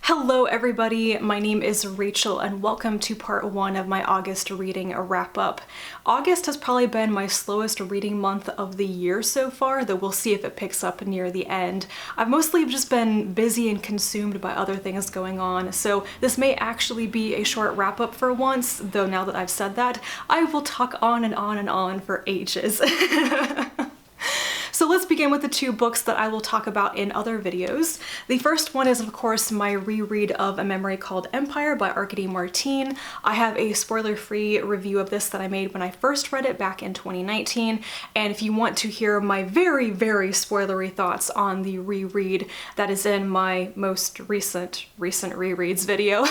Hello everybody, my name is Rachel and welcome to part 1 of my August reading wrap-up. August has probably been my slowest reading month of the year so far, though we'll see if it picks up near the end. I've mostly just been busy and consumed by other things going on, so this may actually be a short wrap-up for once, though now that I've said that, I will talk on and on and on for ages. So let's begin with the two books that I will talk about in other videos. The first one is, of course, my reread of A Memory Called Empire by Arkady Martine. I have a spoiler-free review of this that I made when I first read it back in 2019, and if you want to hear my very, very spoilery thoughts on the reread, that is in my most recent rereads video.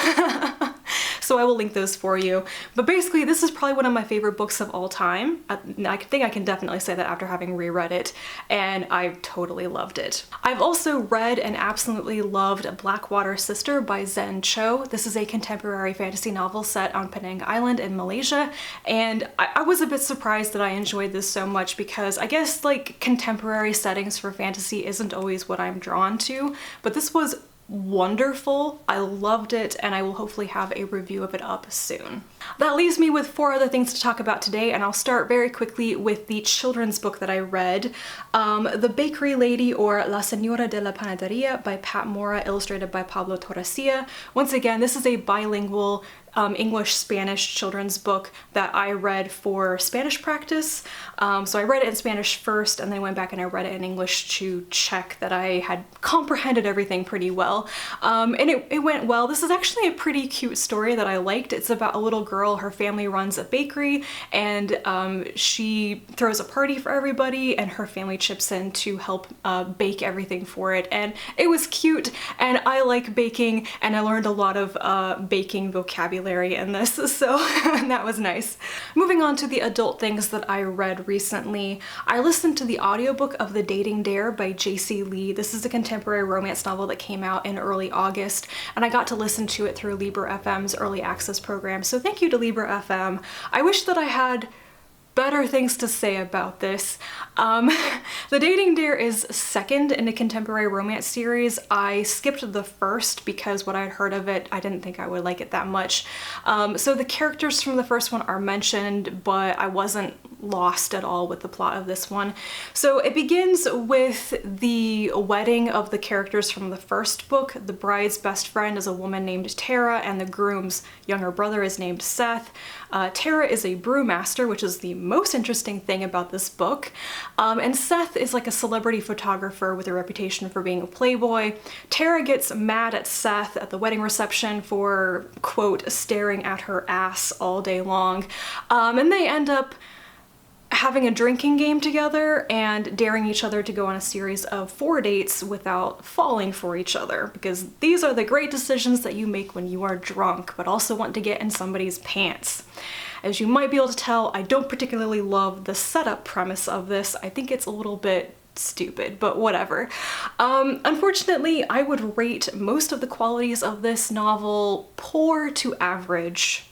So I will link those for you. But basically, this is probably one of my favorite books of all time. I think I can definitely say that after having reread it, and I totally loved it. I've also read and absolutely loved Blackwater Sister by Zen Cho. This is a contemporary fantasy novel set on Penang Island in Malaysia, and I was a bit surprised that I enjoyed this so much because I guess like contemporary settings for fantasy isn't always what I'm drawn to, but this was wonderful. I loved it, and I will hopefully have a review of it up soon. That leaves me with 4 other things to talk about today, and I'll start very quickly with the children's book that I read, The Bakery Lady, or La Señora de la Panadería by Pat Mora, illustrated by Pablo Torrecilla. Once again, this is a bilingual English-Spanish children's book that I read for Spanish practice. So I read it in Spanish first, and then I went back and I read it in English to check that I had comprehended everything pretty well. And it went well. This is actually a pretty cute story that I liked. It's about a little girl, her family runs a bakery, and she throws a party for everybody, and her family chips in to help bake everything for it. And it was cute, and I like baking, and I learned a lot of baking vocabulary in this, so that was nice. Moving on to the adult things that I read recently, I listened to the audiobook of The Dating Dare by Jayci Lee. This is a contemporary romance novel that came out in early August, and I got to listen to it through Libra FM's early access program, so thank you to Libra FM. I wish that I had better things to say about this. The Dating Dare is second in a contemporary romance series. I skipped the first because what I'd heard of it, I didn't think I would like it that much. So the characters from the first one are mentioned, but I wasn't lost at all with the plot of this one. So it begins with the wedding of the characters from the first book. The bride's best friend is a woman named Tara, and the groom's younger brother is named Seth. Tara is a brewmaster, which is the most interesting thing about this book. And Seth is like a celebrity photographer with a reputation for being a playboy. Tara gets mad at Seth at the wedding reception for, quote, staring at her ass all day long. And they end up having a drinking game together and daring each other to go on a series of 4 dates without falling for each other, because these are the great decisions that you make when you are drunk, but also want to get in somebody's pants. As you might be able to tell, I don't particularly love the setup premise of this. I think it's a little bit stupid, but whatever. Unfortunately, I would rate most of the qualities of this novel poor to average.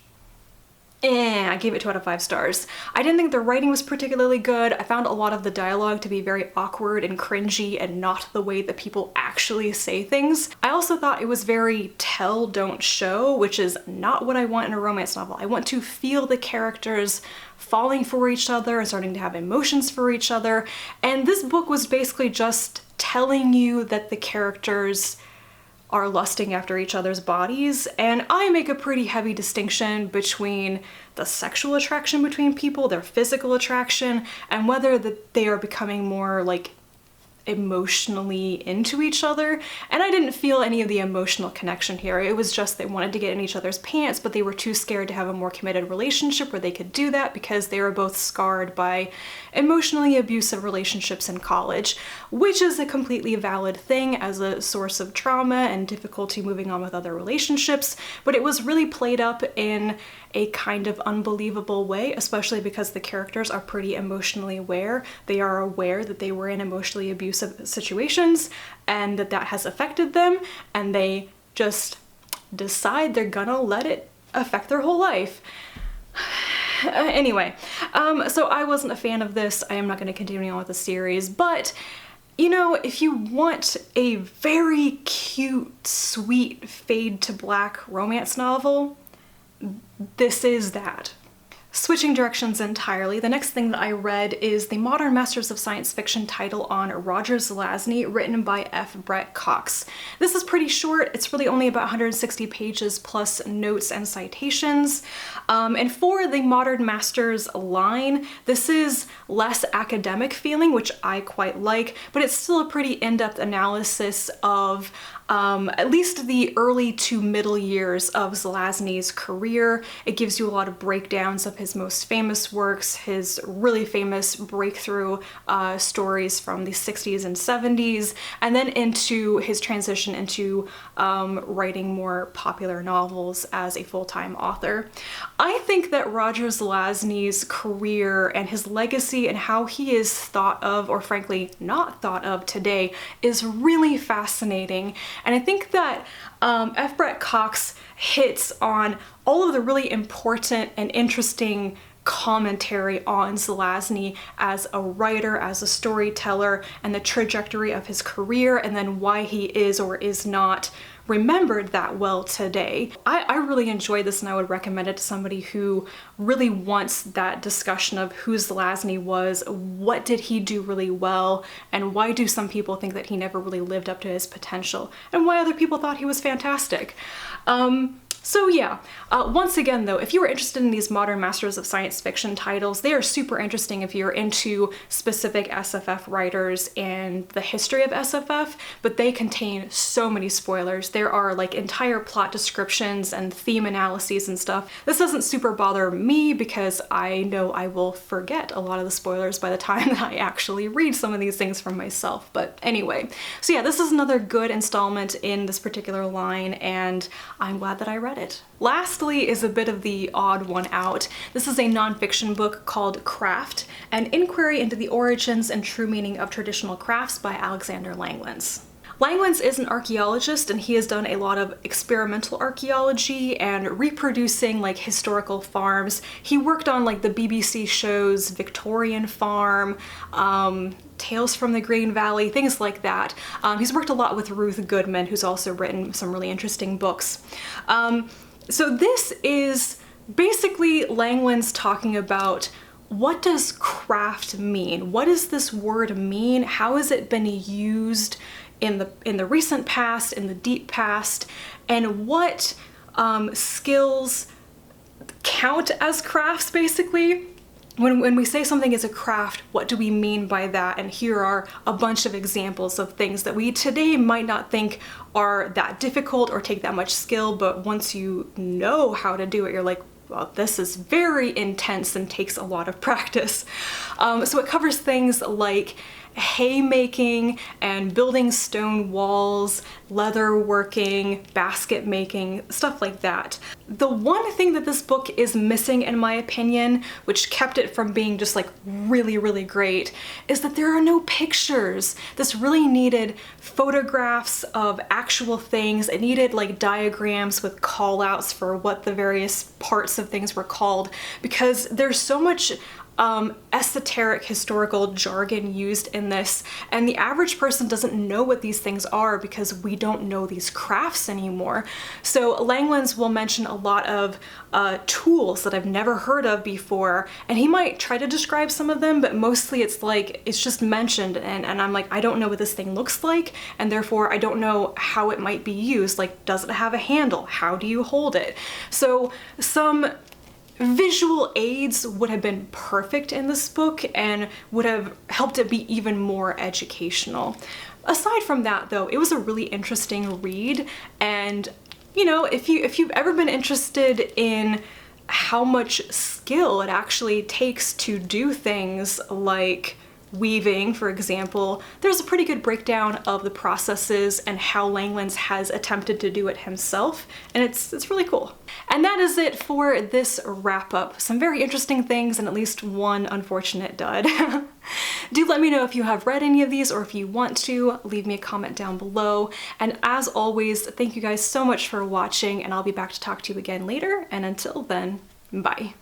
I gave it 2 out of 5 stars. I didn't think the writing was particularly good. I found a lot of the dialogue to be very awkward and cringy and not the way that people actually say things. I also thought it was very tell, don't show, which is not what I want in a romance novel. I want to feel the characters falling for each other and starting to have emotions for each other. And this book was basically just telling you that the characters are lusting after each other's bodies, and I make a pretty heavy distinction between the sexual attraction between people, their physical attraction, and whether that they are becoming more like emotionally into each other. And I didn't feel any of the emotional connection here. It was just they wanted to get in each other's pants, but they were too scared to have a more committed relationship where they could do that because they were both scarred by emotionally abusive relationships in college, which is a completely valid thing as a source of trauma and difficulty moving on with other relationships, but it was really played up in a kind of unbelievable way, especially because the characters are pretty emotionally aware. They are aware that they were in emotionally abusive situations and that that has affected them, and they just decide they're gonna let it affect their whole life. Anyway, so I wasn't a fan of this. I am not going to continue on with the series, but You know, if you want a very cute, sweet, fade to black romance novel, this is that. Switching directions entirely, the next thing that I read is the Modern Masters of Science Fiction title on Roger Zelazny, written by F. Brett Cox. This is pretty short. It's really only about 160 pages plus notes and citations. And for the Modern Masters line, this is less academic feeling, which I quite like, but it's still a pretty in-depth analysis of at least the early to middle years of Zelazny's career. It gives you a lot of breakdowns of his most famous works, his really famous breakthrough stories from the 60s and 70s, and then into his transition into writing more popular novels as a full-time author. I think that Roger Zelazny's career and his legacy and how he is thought of, or frankly not thought of today, is really fascinating. And I think that F. Brett Cox hits on all of the really important and interesting commentary on Zelazny as a writer, as a storyteller, and the trajectory of his career, and then why he is or is not remembered that well today. I really enjoyed this, and I would recommend it to somebody who really wants that discussion of who Zelazny was, what did he do really well, and why do some people think that he never really lived up to his potential, and why other people thought he was fantastic. So yeah, once again though, if you are interested in these Modern Masters of Science Fiction titles, they are super interesting if you're into specific SFF writers and the history of SFF, but they contain so many spoilers. There are like entire plot descriptions and theme analyses and stuff. This doesn't super bother me because I know I will forget a lot of the spoilers by the time that I actually read some of these things for myself. But anyway, so yeah, this is another good installment in this particular line, and I'm glad that I read it. Lastly is a bit of the odd one out. This is a nonfiction book called Cræft, an inquiry into the origins and true meaning of traditional crafts by Alexander Langlands. Langlands is an archaeologist, and he has done a lot of experimental archaeology and reproducing like historical farms. He worked on like the BBC shows Victorian Farm, Tales from the Green Valley, things like that. He's worked a lot with Ruth Goodman, who's also written some really interesting books. So this is basically Langlands talking about what does craft mean? What does this word mean? How has it been used in the recent past, in the deep past, and what skills count as crafts basically? When we say something is a craft, what do we mean by that? And here are a bunch of examples of things that we today might not think are that difficult or take that much skill, but once you know how to do it, you're like, well, this is very intense and takes a lot of practice. So it covers things like haymaking and building stone walls, leather working, basket making, stuff like that. The one thing that this book is missing, in my opinion, which kept it from being just like really, really great, is that there are no pictures. This really needed photographs of actual things. It needed like diagrams with call outs for what the various parts of things were called, because there's so much esoteric historical jargon used in this, and the average person doesn't know what these things are because we don't know these crafts anymore. So Langlands will mention a lot of tools that I've never heard of before, and he might try to describe some of them, but mostly it's like, it's just mentioned, and I'm like, I don't know what this thing looks like, and therefore I don't know how it might be used. Like, does it have a handle? How do you hold it? So some visual aids would have been perfect in this book and would have helped it be even more educational. Aside from that though, it was a really interesting read, and you know, if you've ever been interested in how much skill it actually takes to do things like weaving, for example, there's a pretty good breakdown of the processes and how Langlands has attempted to do it himself, and it's really cool. And that is it for this wrap up. Some very interesting things and at least one unfortunate dud. Do let me know if you have read any of these, or if you want to, leave me a comment down below. And as always, thank you guys so much for watching, and I'll be back to talk to you again later, and until then, bye.